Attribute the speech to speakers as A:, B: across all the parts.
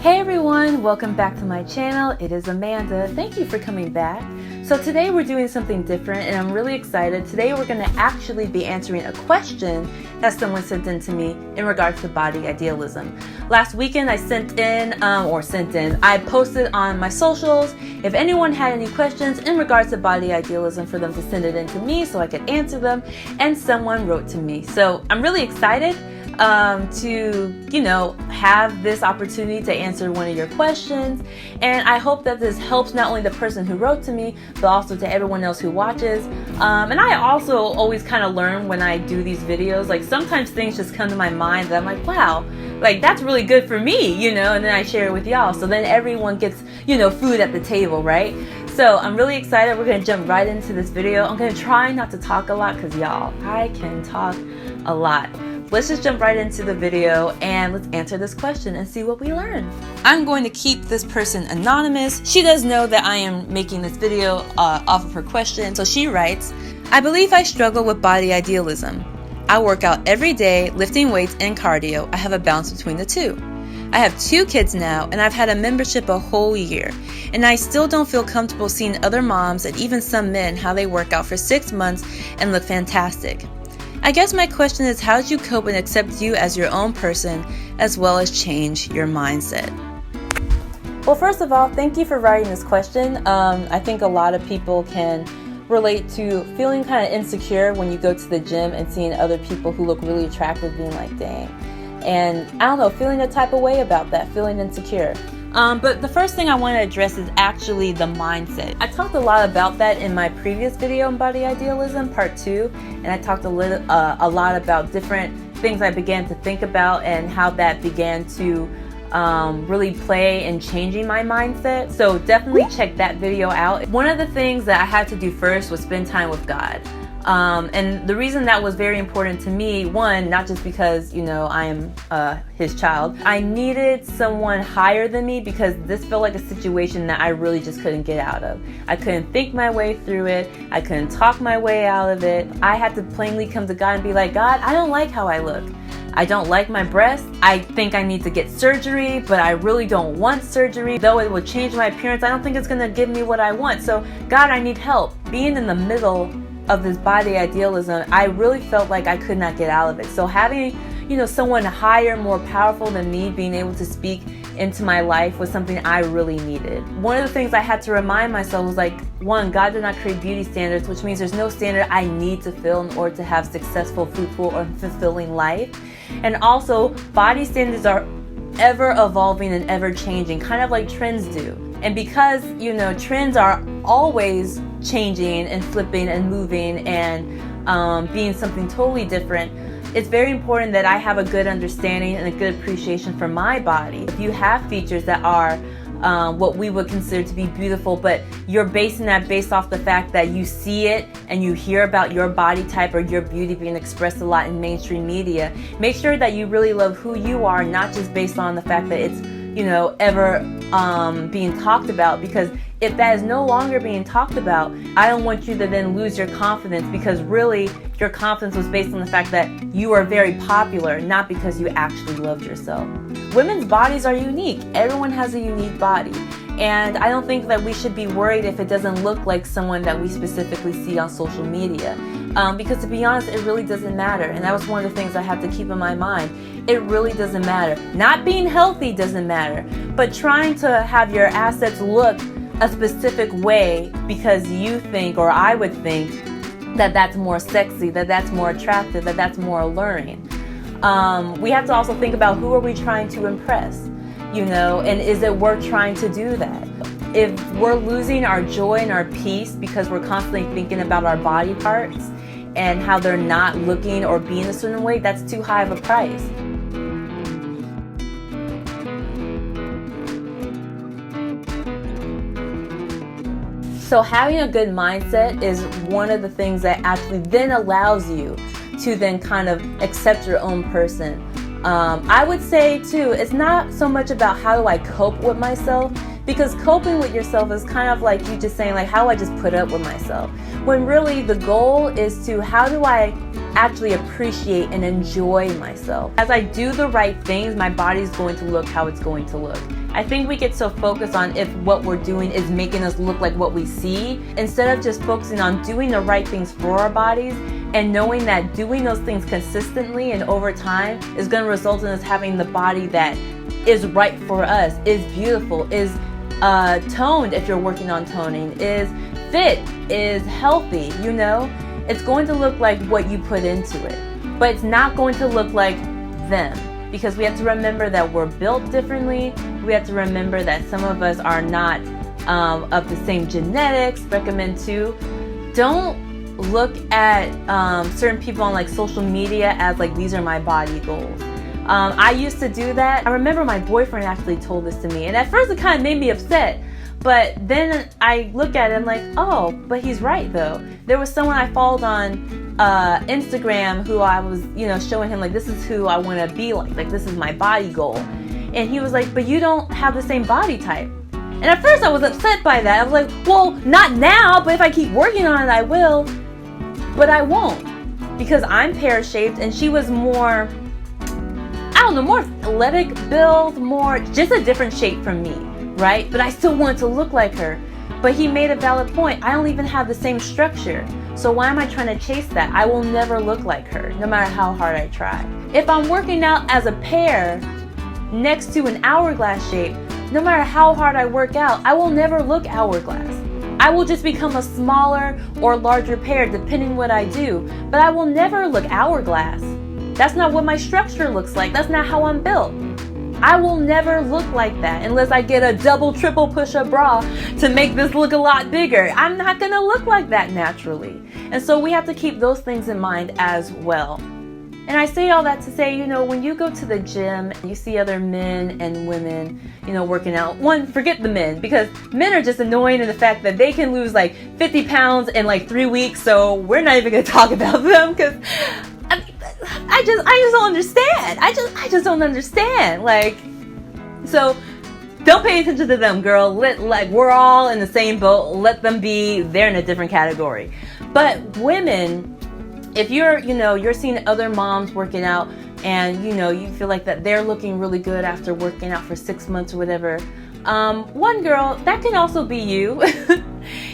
A: Hey everyone, welcome back to my channel. It is Amanda. Thank you for coming back. So today we're doing something different and I'm really excited. Today we're going to actually be answering a question that someone sent in to me in regards to body idealism. Last weekend I I posted on my socials if anyone had any questions in regards to body idealism for them to send it in to me so I could answer them, and someone wrote to me. So I'm really excited to have this opportunity to answer one of your questions, and I hope that this helps not only the person who wrote to me but also to everyone else who watches. And I also always kind of learn when I do these videos. Like sometimes things just come to my mind that I'm like, wow, like that's really good for me, and then I share it with y'all, so then everyone gets food at the table, right? So I'm really excited. We're gonna jump right into this video. I'm gonna try not to talk a lot because y'all, I can talk a lot. Let's just jump right into the video and let's answer this question and see what we learn. I'm going to keep this person anonymous. She does know that I am making this video off of her question. So she writes, I believe I struggle with body idealism. I work out every day, lifting weights and cardio. I have a balance between the two. I have 2 kids now and I've had a membership a whole year, and I still don't feel comfortable seeing other moms and even some men how they work out for 6 months and look fantastic. I guess my question is, how did you cope and accept you as your own person as well as change your mindset? Well, first of all, thank you for writing this question. I think a lot of people can relate to feeling kind of insecure when you go to the gym and seeing other people who look really attractive being like, dang. And I don't know, feeling a type of way about that, feeling insecure. But the first thing I want to address is actually the mindset. I talked a lot about that in my previous video on body idealism, part 2, and I talked a lot about different things I began to think about and how that began to really play in changing my mindset. So definitely check that video out. One of the things that I had to do first was spend time with God. And the reason that was very important to me, one, not just because, I am his child. I needed someone higher than me because this felt like a situation that I really just couldn't get out of. I couldn't think my way through it. I couldn't talk my way out of it. I had to plainly come to God and be like, God, I don't like how I look. I don't like my breasts. I think I need to get surgery, but I really don't want surgery. Though it will change my appearance, I don't think it's going to give me what I want. So God, I need help. Being in the middle of this body idealism, I really felt like I could not get out of it. So having, someone higher, more powerful than me being able to speak into my life was something I really needed. One of the things I had to remind myself was like, one, God did not create beauty standards, which means there's no standard I need to fill in order to have successful, fruitful, or fulfilling life. And also, body standards are ever evolving and ever changing, kind of like trends do. And because, trends are always changing and flipping and moving and being something totally different, it's very important that I have a good understanding and a good appreciation for my body. If you have features that are what we would consider to be beautiful, but you're basing that based off the fact that you see it and you hear about your body type or your beauty being expressed a lot in mainstream media, make sure that you really love who you are, not just based on the fact that it's ever being talked about. Because if that is no longer being talked about, I don't want you to then lose your confidence, because really your confidence was based on the fact that you are very popular, not because you actually loved yourself. Women's bodies are unique. Everyone has a unique body. And I don't think that we should be worried if it doesn't look like someone that we specifically see on social media. Because to be honest, it really doesn't matter. And that was one of the things I had to keep in my mind. It really doesn't matter. Not being healthy doesn't matter, but trying to have your assets look a specific way because you think, or I would think, that that's more sexy, that that's more attractive, that that's more alluring. We have to also think about, who are we trying to impress? And is it worth trying to do that? If we're losing our joy and our peace because we're constantly thinking about our body parts and how they're not looking or being a certain way, that's too high of a price. So having a good mindset is one of the things that actually then allows you to then kind of accept your own person. I would say too, it's not so much about how do I cope with myself, because coping with yourself is kind of like you just saying like, how do I just put up with myself? When really the goal is to, how do I actually appreciate and enjoy myself? As I do the right things, my body's going to look how it's going to look. I think we get so focused on if what we're doing is making us look like what we see, instead of just focusing on doing the right things for our bodies and knowing that doing those things consistently and over time is going to result in us having the body that is right for us, is beautiful, is toned if you're working on toning, is fit, is healthy, you know? It's going to look like what you put into it, but it's not going to look like them, because we have to remember that we're built differently. We have to remember that some of us are not of the same genetics. Recommend too, don't look at certain people on like social media as like, these are my body goals. I used to do that. I remember my boyfriend actually told this to me, and at first it kind of made me upset. But then I look at him like, oh, but he's right though. There was someone I followed on Instagram who I was, showing him like, this is who I want to be like this is my body goal. And he was like, but you don't have the same body type. And at first I was upset by that. I was like, well, not now, but if I keep working on it, I will. But I won't, because I'm pear-shaped and she was more, more athletic build, more just a different shape from me. Right? But I still wanted to look like her. But he made a valid point. I don't even have the same structure. So why am I trying to chase that? I will never look like her, no matter how hard I try. If I'm working out as a pear next to an hourglass shape, no matter how hard I work out, I will never look hourglass. I will just become a smaller or larger pear depending what I do. But I will never look hourglass. That's not what my structure looks like. That's not how I'm built. I will never look like that unless I get a double, triple push-up bra to make this look a lot bigger. I'm not going to look like that naturally. And so we have to keep those things in mind as well. And I say all that to say, when you go to the gym and you see other men and women, working out, one, forget the men, because men are just annoying in the fact that they can lose like 50 pounds in like 3 weeks. So we're not even going to talk about them, because I just don't understand. I just don't understand. So don't pay attention to them, girl. We're all in the same boat. Let them be. They're in a different category. But women, if you're seeing other moms working out and you feel like that they're looking really good after working out for 6 months or whatever, one girl, that can also be you.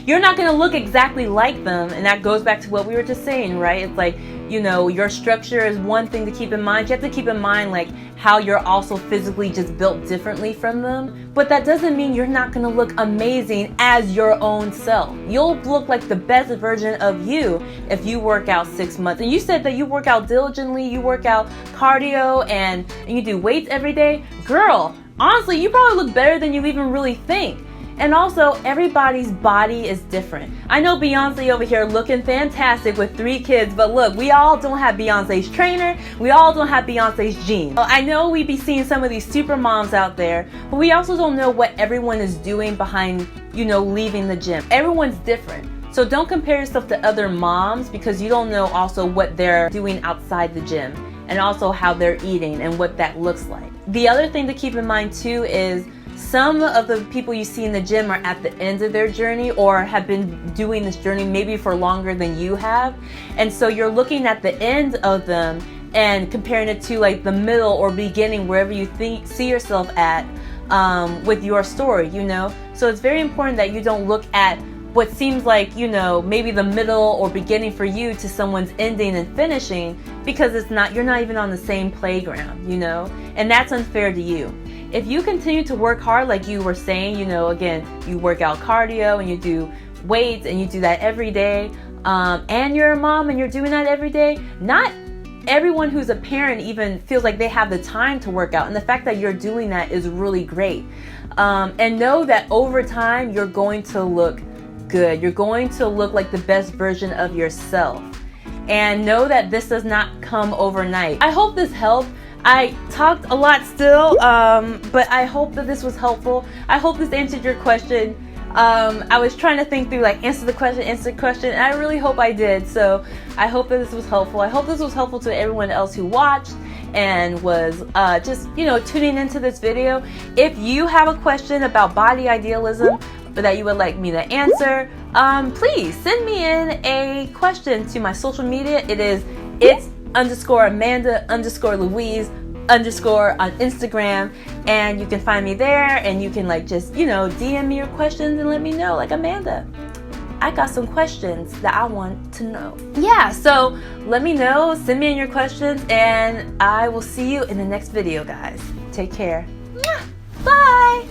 A: You're not going to look exactly like them, and that goes back to what we were just saying, right? It's like, your structure is one thing to keep in mind. You have to keep in mind like how you're also physically just built differently from them. But that doesn't mean you're not going to look amazing as your own self. You'll look like the best version of you if you work out 6 months. And you said that you work out diligently, you work out cardio, and you do weights every day. Girl, honestly, you probably look better than you even really think. And also, everybody's body is different. I know Beyonce over here looking fantastic with 3 kids, but look, we all don't have Beyonce's trainer. We all don't have Beyonce's genes. I know we be seeing some of these super moms out there, but we also don't know what everyone is doing behind, leaving the gym. Everyone's different. So don't compare yourself to other moms, because you don't know also what they're doing outside the gym and also how they're eating and what that looks like. The other thing to keep in mind too is some of the people you see in the gym are at the end of their journey or have been doing this journey maybe for longer than you have. And so you're looking at the end of them and comparing it to like the middle or beginning, wherever you see yourself at with your story, So it's very important that you don't look at what seems like, maybe the middle or beginning for you to someone's ending and finishing, because you're not even on the same playground, and that's unfair to you. If you continue to work hard, like you were saying, again, you work out cardio and you do weights and you do that every day, and you're a mom and you're doing that every day, not everyone who's a parent even feels like they have the time to work out. And the fact that you're doing that is really great. And know that over time, you're going to look good. You're going to look like the best version of yourself. And know that this does not come overnight. I hope this helped. I talked a lot still, but I hope that this was helpful. I hope this answered your question. I was trying to think through answer the question, and I really hope I did. So I hope that this was helpful. I hope this was helpful to everyone else who watched and was just tuning into this video. If you have a question about body idealism that you would like me to answer, please send me in a question to my social media. It is _Amanda_Louise underscore on Instagram, and you can find me there, and you can like just, you know, DM me your questions and let me know, like, Amanda, I got some questions that I want to know. Yeah, so let me know, send me in your questions, and I will see you in the next video, guys. Take care. Bye.